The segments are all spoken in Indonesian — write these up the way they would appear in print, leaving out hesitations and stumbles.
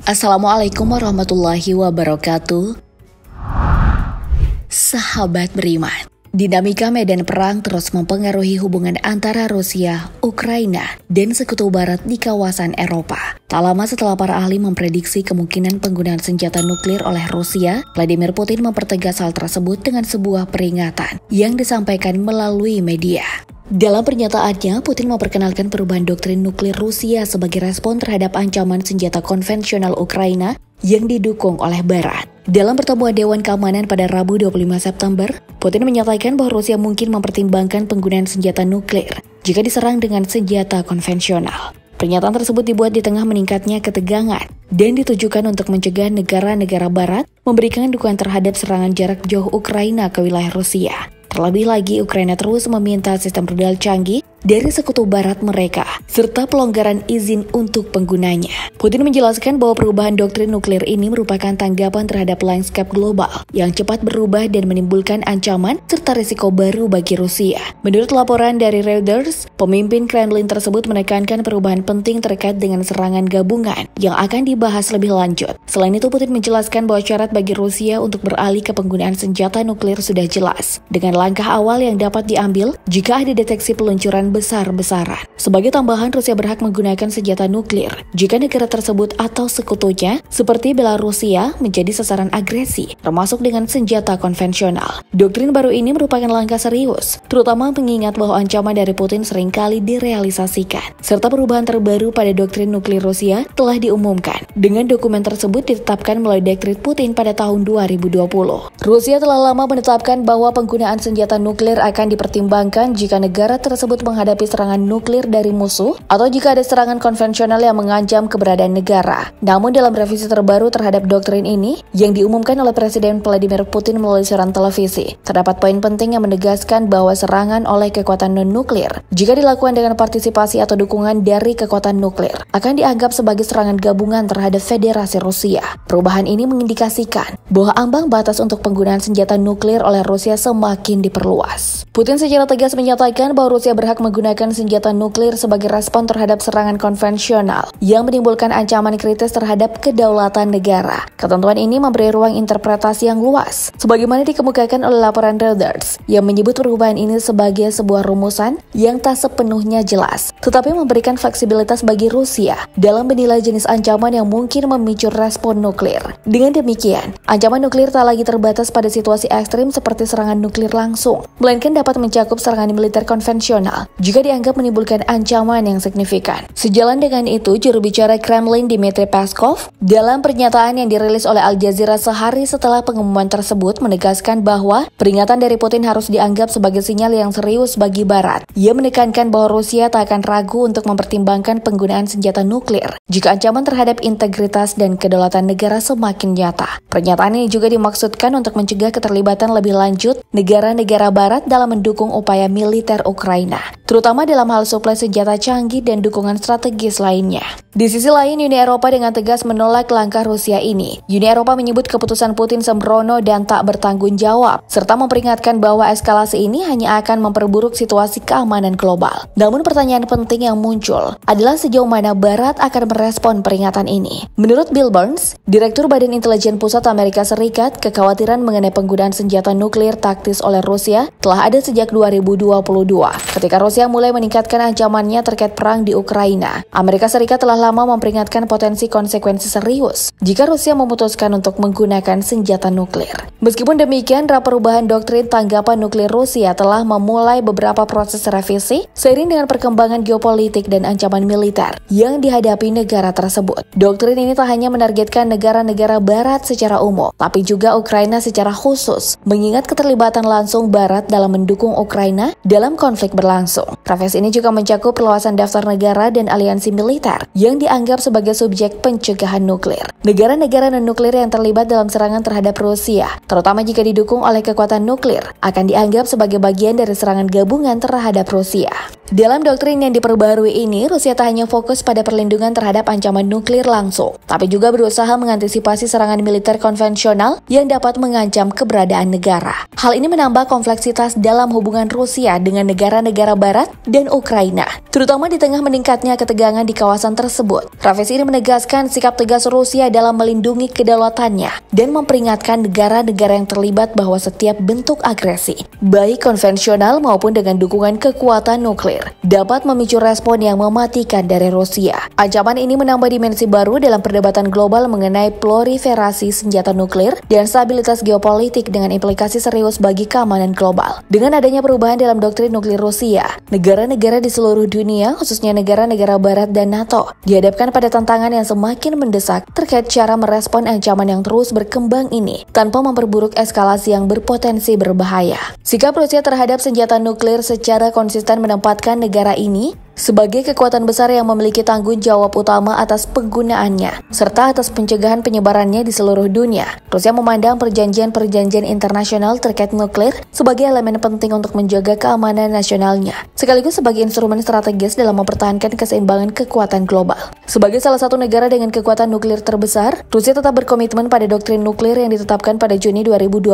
Assalamualaikum warahmatullahi wabarakatuh. Sahabat beriman, dinamika medan perang terus mempengaruhi hubungan antara Rusia, Ukraina, dan sekutu barat di kawasan Eropa. Tak lama setelah para ahli memprediksi kemungkinan penggunaan senjata nuklir oleh Rusia, Vladimir Putin mempertegas hal tersebut dengan sebuah peringatan yang disampaikan melalui media. Dalam pernyataannya, Putin memperkenalkan perubahan doktrin nuklir Rusia sebagai respon terhadap ancaman senjata konvensional Ukraina yang didukung oleh Barat. Dalam pertemuan Dewan Keamanan pada Rabu 25 September, Putin menyatakan bahwa Rusia mungkin mempertimbangkan penggunaan senjata nuklir jika diserang dengan senjata konvensional. Pernyataan tersebut dibuat di tengah meningkatnya ketegangan dan ditujukan untuk mencegah negara-negara Barat memberikan dukungan terhadap serangan jarak jauh Ukraina ke wilayah Rusia. Terlebih lagi, Ukraina terus meminta sistem rudal canggih dari sekutu barat mereka, serta pelonggaran izin untuk penggunanya. Putin menjelaskan bahwa perubahan doktrin nuklir ini merupakan tanggapan terhadap landscape global yang cepat berubah dan menimbulkan ancaman serta risiko baru bagi Rusia. Menurut laporan dari Reuters, pemimpin Kremlin tersebut menekankan perubahan penting terkait dengan serangan gabungan yang akan dibahas lebih lanjut. Selain itu, Putin menjelaskan bahwa syarat bagi Rusia untuk beralih ke penggunaan senjata nuklir sudah jelas, dengan langkah awal yang dapat diambil jika ada deteksi peluncuran besar-besaran. Sebagai tambahan, Rusia berhak menggunakan senjata nuklir jika negara tersebut atau sekutunya seperti Belarusia menjadi sasaran agresi, termasuk dengan senjata konvensional. Doktrin baru ini merupakan langkah serius, terutama mengingat bahwa ancaman dari Putin seringkali direalisasikan, serta perubahan terbaru pada doktrin nuklir Rusia telah diumumkan. Dengan dokumen tersebut ditetapkan melalui dekret Putin pada tahun 2020. Rusia telah lama menetapkan bahwa penggunaan senjata nuklir akan dipertimbangkan jika negara tersebut menghadapi serangan nuklir dari musuh atau jika ada serangan konvensional yang mengancam keberadaan negara. Namun dalam revisi terbaru terhadap doktrin ini yang diumumkan oleh Presiden Vladimir Putin melalui siaran televisi, terdapat poin penting yang menegaskan bahwa serangan oleh kekuatan non-nuklir jika dilakukan dengan partisipasi atau dukungan dari kekuatan nuklir akan dianggap sebagai serangan gabungan terhadap Federasi Rusia. Perubahan ini mengindikasikan bahwa ambang batas untuk penggunaan senjata nuklir oleh Rusia semakin diperluas. Putin secara tegas menyatakan bahwa Rusia berhak menggunakan senjata nuklir sebagai respon terhadap serangan konvensional yang menimbulkan ancaman kritis terhadap kedaulatan negara. Ketentuan ini memberi ruang interpretasi yang luas, sebagaimana dikemukakan oleh laporan Reuters yang menyebut perubahan ini sebagai sebuah rumusan yang tak sepenuhnya jelas, tetapi memberikan fleksibilitas bagi Rusia dalam menilai jenis ancaman yang mungkin memicu respon nuklir. Dengan demikian, ancaman nuklir tak lagi terbatas pada situasi ekstrim seperti serangan nuklir langsung, melainkan dapat mencakup serangan militer konvensional jika dianggap menimbulkan ancaman yang signifikan. Sejalan dengan itu, juru bicara Kremlin Dmitry Peskov dalam pernyataan yang dirilis oleh Al Jazeera sehari setelah pengumuman tersebut menegaskan bahwa peringatan dari Putin harus dianggap sebagai sinyal yang serius bagi Barat. Ia menekankan bahwa Rusia tak akan ragu untuk mempertimbangkan penggunaan senjata nuklir jika ancaman terhadap integritas dan kedaulatan negara semakin nyata. Pernyataan ini juga dimaksudkan untuk mencegah keterlibatan lebih lanjut negara-negara Barat dalam mendukung upaya militer Ukraina, terutama dalam hal suplai senjata canggih dan dukungan strategis lainnya. Di sisi lain, Uni Eropa dengan tegas menolak langkah Rusia ini. Uni Eropa menyebut keputusan Putin sembrono dan tak bertanggung jawab, serta memperingatkan bahwa eskalasi ini hanya akan memperburuk situasi keamanan global. Namun pertanyaan penting yang muncul adalah sejauh mana Barat akan merespon peringatan ini. Menurut Bill Burns, Direktur Badan Intelijen Pusat Amerika Serikat, kekhawatiran mengenai penggunaan senjata nuklir taktis oleh Rusia telah ada sejak 2022, ketika Rusia mulai meningkatkan ancamannya terkait perang di Ukraina. Amerika Serikat telah lama memperingatkan potensi konsekuensi serius jika Rusia memutuskan untuk menggunakan senjata nuklir. Meskipun demikian, perubahan doktrin tanggapan nuklir Rusia telah memulai beberapa proses revisi seiring dengan perkembangan geopolitik dan ancaman militer yang dihadapi negara tersebut. Doktrin ini tak hanya menargetkan negara-negara Barat secara umum, tapi juga Ukraina secara khusus, mengingat keterlibatan langsung Barat dalam mendukung Ukraina dalam konflik berlangsung. Revisi ini juga mencakup perluasan daftar negara dan aliansi militer yang dianggap sebagai subjek pencegahan nuklir. Negara-negara non-nuklir yang terlibat dalam serangan terhadap Rusia, terutama jika didukung oleh kekuatan nuklir, akan dianggap sebagai bagian dari serangan gabungan terhadap Rusia. Dalam doktrin yang diperbarui ini, Rusia tak hanya fokus pada perlindungan terhadap ancaman nuklir langsung, tapi juga berusaha mengantisipasi serangan militer konvensional yang dapat mengancam keberadaan negara. Hal ini menambah kompleksitas dalam hubungan Rusia dengan negara-negara Barat dan Ukraina, terutama di tengah meningkatnya ketegangan di kawasan tersebut. Revisi ini menegaskan sikap tegas Rusia dalam melindungi kedaulatannya dan memperingatkan negara-negara yang terlibat bahwa setiap bentuk agresi, baik konvensional maupun dengan dukungan kekuatan nuklir, dapat memicu respon yang mematikan dari Rusia. Ancaman ini menambah dimensi baru dalam perdebatan global mengenai proliferasi senjata nuklir dan stabilitas geopolitik dengan implikasi serius bagi keamanan global. Dengan adanya perubahan dalam doktrin nuklir Rusia, negara-negara di seluruh dunia, khususnya negara-negara Barat dan NATO, dihadapkan pada tantangan yang semakin mendesak terkait cara merespon ancaman yang terus berkembang ini tanpa memperburuk eskalasi yang berpotensi berbahaya. Sikap Rusia terhadap senjata nuklir secara konsisten menempatkan negara ini sebagai kekuatan besar yang memiliki tanggung jawab utama atas penggunaannya, serta atas pencegahan penyebarannya di seluruh dunia. Rusia memandang perjanjian-perjanjian internasional terkait nuklir sebagai elemen penting untuk menjaga keamanan nasionalnya, sekaligus sebagai instrumen strategis dalam mempertahankan keseimbangan kekuatan global. Sebagai salah satu negara dengan kekuatan nuklir terbesar, Rusia tetap berkomitmen pada doktrin nuklir yang ditetapkan pada Juni 2020,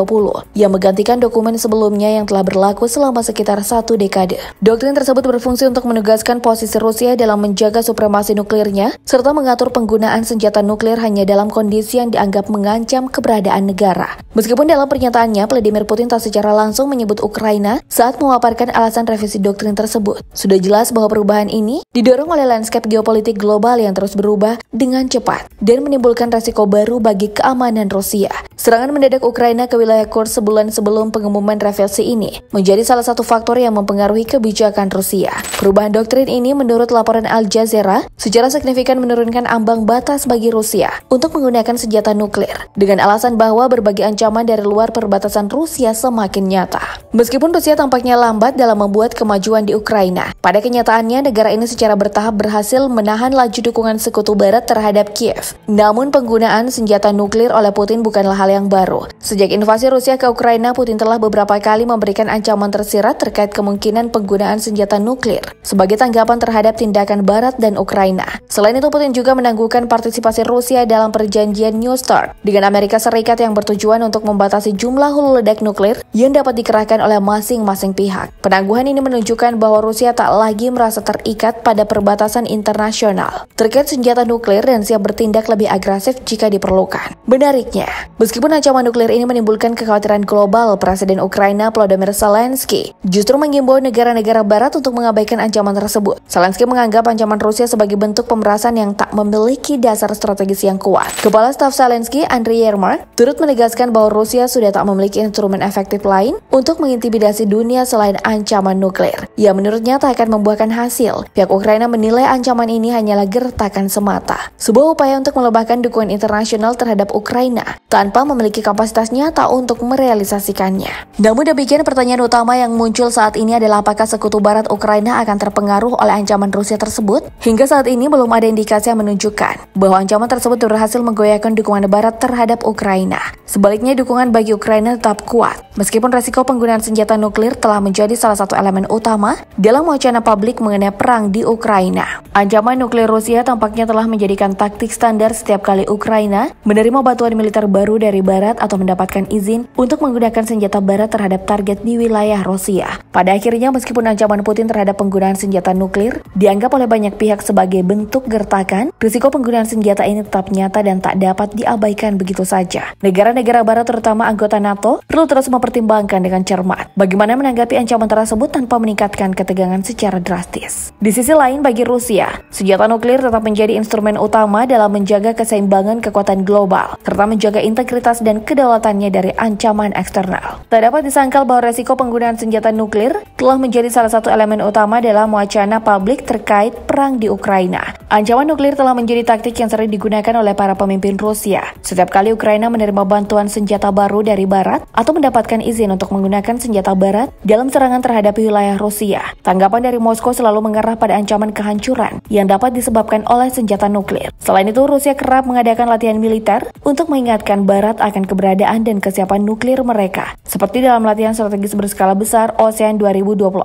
yang menggantikan dokumen sebelumnya yang telah berlaku selama sekitar 1 dekade. Doktrin tersebut berfungsi untuk menegaskan posisi Rusia dalam menjaga supremasi nuklirnya, serta mengatur penggunaan senjata nuklir hanya dalam kondisi yang dianggap mengancam keberadaan negara. Meskipun dalam pernyataannya, Vladimir Putin tak secara langsung menyebut Ukraina saat memaparkan alasan revisi doktrin tersebut. Sudah jelas bahwa perubahan ini didorong oleh landscape geopolitik global yang terus berubah dengan cepat dan menimbulkan resiko baru bagi keamanan Rusia. Serangan mendadak Ukraina ke wilayah Kursk sebulan sebelum pengumuman revisi ini menjadi salah satu faktor yang mempengaruhi kebijakan Rusia. Perubahan doktrin ini menurut laporan Al Jazeera secara signifikan menurunkan ambang batas bagi Rusia untuk menggunakan senjata nuklir dengan alasan bahwa berbagai ancaman dari luar perbatasan Rusia semakin nyata. Meskipun Rusia tampaknya lambat dalam membuat kemajuan di Ukraina, pada kenyataannya negara ini secara bertahap berhasil menahan laju dukungan sekutu barat terhadap Kiev. Namun penggunaan senjata nuklir oleh Putin bukanlah hal yang baru. Sejak invasi Rusia ke Ukraina, Putin telah beberapa kali memberikan ancaman tersirat terkait kemungkinan penggunaan senjata nuklir sebagai tanggapan terhadap tindakan Barat dan Ukraina. Selain itu, Putin juga menangguhkan partisipasi Rusia dalam perjanjian New START dengan Amerika Serikat yang bertujuan untuk membatasi jumlah hulu ledak nuklir yang dapat dikerahkan oleh masing-masing pihak. Penangguhan ini menunjukkan bahwa Rusia tak lagi merasa terikat pada perbatasan internasional terkait senjata nuklir dan siap bertindak lebih agresif jika diperlukan. Menariknya, meskipun ancaman nuklir ini menimbulkan kekhawatiran global, Presiden Ukraina Volodymyr Zelensky justru mengimbau negara-negara Barat untuk mengabaikan ancaman tersebut. Zelensky menganggap ancaman Rusia sebagai bentuk pemerasan yang tak memiliki dasar strategis yang kuat. Kepala Staf Zelensky, Andriy Yermak, turut menegaskan bahwa Rusia sudah tak memiliki instrumen efektif lain untuk mengintimidasi dunia selain ancaman nuklir, yang menurutnya tak akan membuahkan hasil. Pihak Ukraina menilai ancaman ini hanyalah gertakan semata, sebuah upaya untuk melebahkan dukungan internasional terhadap Ukraina tanpa memiliki kapasitas nyata untuk merealisasikannya. Namun demikian, pertanyaan utama yang muncul saat ini adalah apakah sekutu Barat Ukraina akan terpengaruh oleh ancaman Rusia tersebut? Hingga saat ini belum ada indikasi yang menunjukkan bahwa ancaman tersebut berhasil menggoyahkan dukungan Barat terhadap Ukraina. Sebaliknya, dukungan bagi Ukraina tetap kuat, meskipun resiko penggunaan senjata nuklir telah menjadi salah satu elemen utama dalam wacana publik mengenai perang di Ukraina. Ancaman nuklir Rusia tampaknya telah menjadikan taktik standar setiap kali Ukraina menerima bantuan militer baru dari Barat atau mendapatkan izin untuk menggunakan senjata Barat terhadap target di wilayah Rusia. Pada akhirnya, meskipun ancaman Putin terhadap penggunaan senjata nuklir dianggap oleh banyak pihak sebagai bentuk gertakan, risiko penggunaan senjata ini tetap nyata dan tak dapat diabaikan begitu saja. Negara-negara Barat, terutama anggota NATO, perlu terus mempertimbangkan dengan cermat bagaimana menanggapi ancaman tersebut tanpa meningkatkan ketegangan secara drastis. Di sisi lain, bagi Rusia, senjata nuklir tetap menjadi instrumen utama dalam menjaga keseimbangan kekuatan global, serta menjaga integritas dan kedaulatannya dari ancaman eksternal. Tak dapat disangkal bahwa resiko penggunaan senjata nuklir telah menjadi salah satu elemen utama dalam wacana publik terkait perang di Ukraina. Ancaman nuklir telah menjadi taktik yang sering digunakan oleh para pemimpin Rusia. Setiap kali Ukraina menerima bantuan senjata baru dari Barat atau mendapatkan izin untuk menggunakan senjata Barat dalam serangan terhadap wilayah Rusia, tanggapan dari Moskow selalu mengarah pada ancaman kehancuran yang dapat disebabkan oleh senjata nuklir. Selain itu, Rusia kerap mengadakan latihan militer untuk mengingatkan Barat Barat akan keberadaan dan kesiapan nuklir mereka, seperti dalam latihan strategis berskala besar ASEAN 2024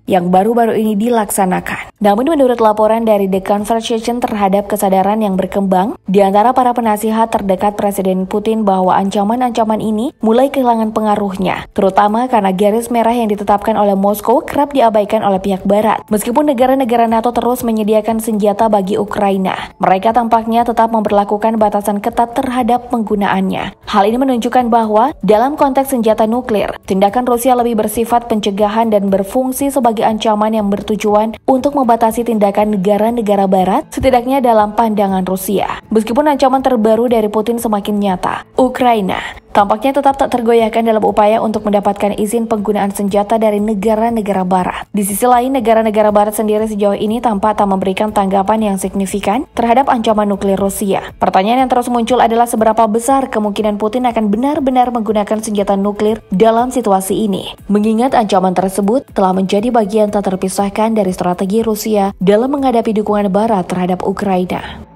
yang baru-baru ini dilaksanakan. Namun menurut laporan dari The Conversation terhadap kesadaran yang berkembang di antara para penasihat terdekat Presiden Putin bahwa ancaman-ancaman ini mulai kehilangan pengaruhnya, terutama karena garis merah yang ditetapkan oleh Moskow kerap diabaikan oleh pihak Barat. Meskipun negara-negara NATO terus menyediakan senjata bagi Ukraina, mereka tampaknya tetap memberlakukan batasan ketat terhadap penggunaannya. Hal ini menunjukkan bahwa dalam konteks senjata nuklir, tindakan Rusia lebih bersifat pencegahan dan berfungsi sebagai ancaman yang bertujuan untuk membatasi tindakan negara-negara Barat, setidaknya dalam pandangan Rusia. Meskipun ancaman terbaru dari Putin semakin nyata, Ukraina tampaknya tetap tak tergoyahkan dalam upaya untuk mendapatkan izin penggunaan senjata dari negara-negara Barat. Di sisi lain, negara-negara Barat sendiri sejauh ini tampak tak memberikan tanggapan yang signifikan terhadap ancaman nuklir Rusia. Pertanyaan yang terus muncul adalah seberapa besar kemungkinan Putin akan benar-benar menggunakan senjata nuklir dalam situasi ini. Mengingat ancaman tersebut telah menjadi bagian tak terpisahkan dari strategi Rusia dalam menghadapi dukungan Barat terhadap Ukraina.